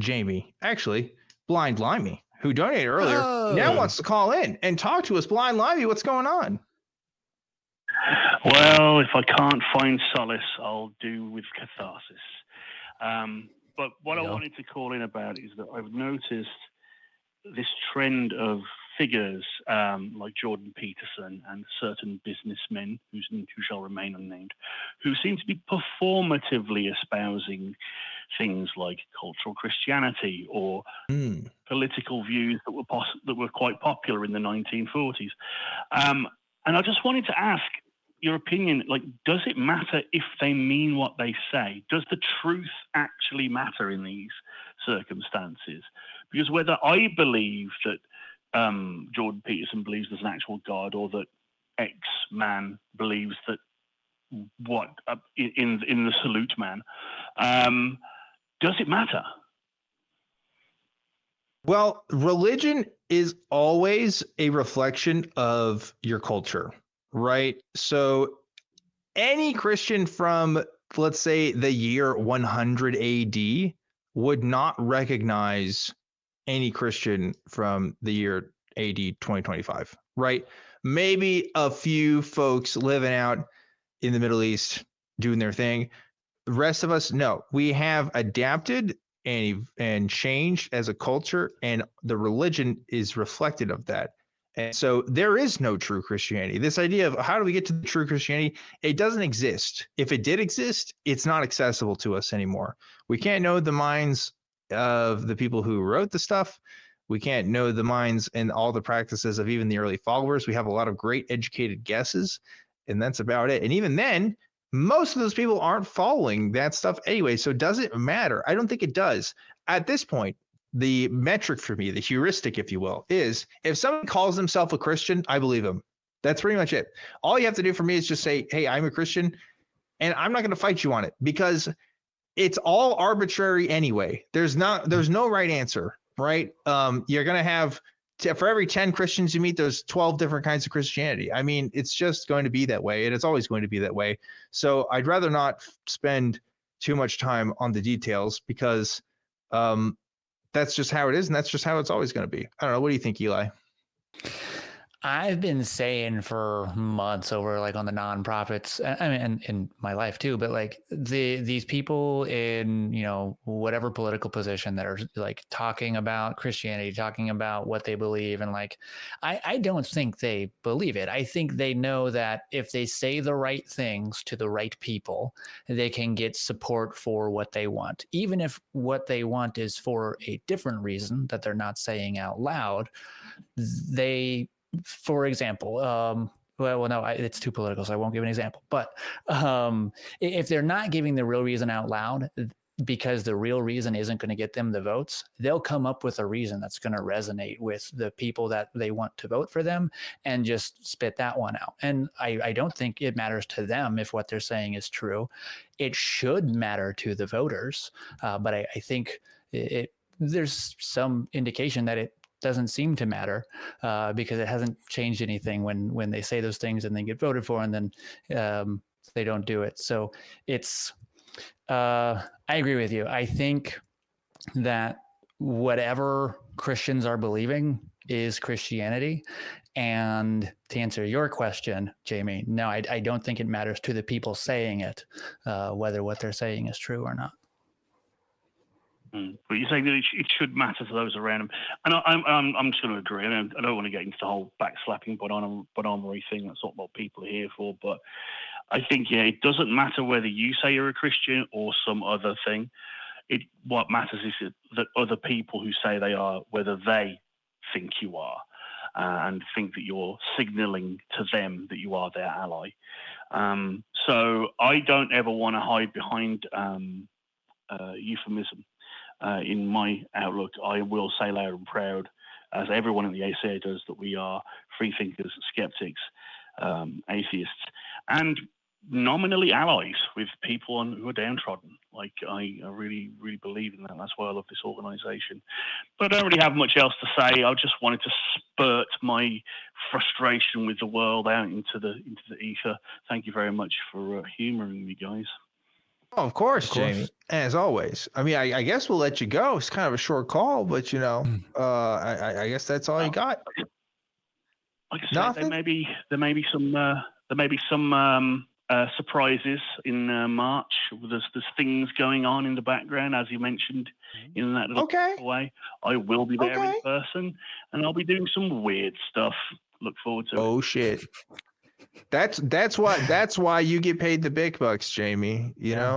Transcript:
Jamie, actually, Blind Limey, who donated earlier, now Oh. wants to call in and talk to us. Blind Limey, what's going on? Well, if I can't find solace, I'll do with catharsis. But what I wanted to call in about is that I've noticed this trend of figures like Jordan Peterson and certain businessmen who shall remain unnamed, who seem to be performatively espousing things like cultural Christianity or political views that were quite popular in the 1940s. And I just wanted to ask your opinion, like, does it matter if they mean what they say? Does the truth actually matter in these circumstances? Because whether I believe that Jordan Peterson believes there's an actual God, or that X man believes that what in the salute man, does it matter? Well, religion is always a reflection of your culture, right? So any Christian from, let's say, the year 100 AD would not recognize any Christian from the year AD 2025, right? Maybe a few folks living out in the Middle East doing their thing. The rest of us, no. We have adapted and changed as a culture, and the religion is reflected of that. And so there is no true Christianity. This idea of how do we get to the true Christianity, it doesn't exist. If it did exist, it's not accessible to us anymore. We can't know the minds of the people who wrote the stuff. We can't know the minds and all the practices of even the early followers. We have a lot of great educated guesses, and that's about it. And even then, most of those people aren't following that stuff anyway. So does it matter? I don't think it does. At this point, the metric for me, the heuristic, if you will, is if someone calls themselves a Christian, I believe them. That's pretty much it. All you have to do for me is just say, hey, I'm a Christian, and I'm not going to fight you on it, because it's all arbitrary anyway. There's no right answer, right? You're going to have, for every 10 Christians you meet, there's 12 different kinds of Christianity. I mean, it's just going to be that way, and it's always going to be that way. So I'd rather not spend too much time on the details, because that's just how it is, and that's just how it's always going to be. I don't know. What do you think, Eli? I've been saying for months over, like, on the nonprofits, I mean, and in my life too, but like these people in, whatever political position that are like talking about Christianity, talking about what they believe. And like, I don't think they believe it. I think they know that if they say the right things to the right people, they can get support for what they want, even if what they want is for a different reason that they're not saying out loud. For example, it's too political, so I won't give an example. But if they're not giving the real reason out loud, because the real reason isn't going to get them the votes, they'll come up with a reason that's going to resonate with the people that they want to vote for them, and just spit that one out. And I don't think it matters to them if what they're saying is true. It should matter to the voters, but I think there's some indication that it doesn't seem to matter, because it hasn't changed anything when they say those things and then get voted for, and then they don't do it. So it's, I agree with you. I think that whatever Christians are believing is Christianity. And to answer your question, Jamie, no, I don't think it matters to the people saying it, whether what they're saying is true or not. But you're saying that it should matter to those around them, and I'm just going to agree. I don't want to get into the whole backslapping bonhomery thing. That's not what people are here for. But I think, it doesn't matter whether you say you're a Christian or some other thing. What matters is that other people who say they are, whether they think you are, and think that you're signaling to them that you are their ally. So I don't ever want to hide behind euphemism. In my outlook, I will say loud and proud, as everyone in the ACA does, that we are free thinkers, skeptics, atheists, and nominally allies with people who are downtrodden. Like, I really, really believe in that. That's why I love this organization. But I don't really have much else to say. I just wanted to spurt my frustration with the world out into the ether. Thank you very much for humoring me, guys. Oh, of course, Of course. Jamie. As always. I mean, I guess we'll let you go. It's kind of a short call, but I guess that's all you got. Like I said, Nothing? there may be some surprises in March. There's things going on in the background, as you mentioned in that little way. I will be there in person, and I'll be doing some weird stuff. Look forward to it. Oh shit. That's why you get paid the big bucks, Jamie. You know.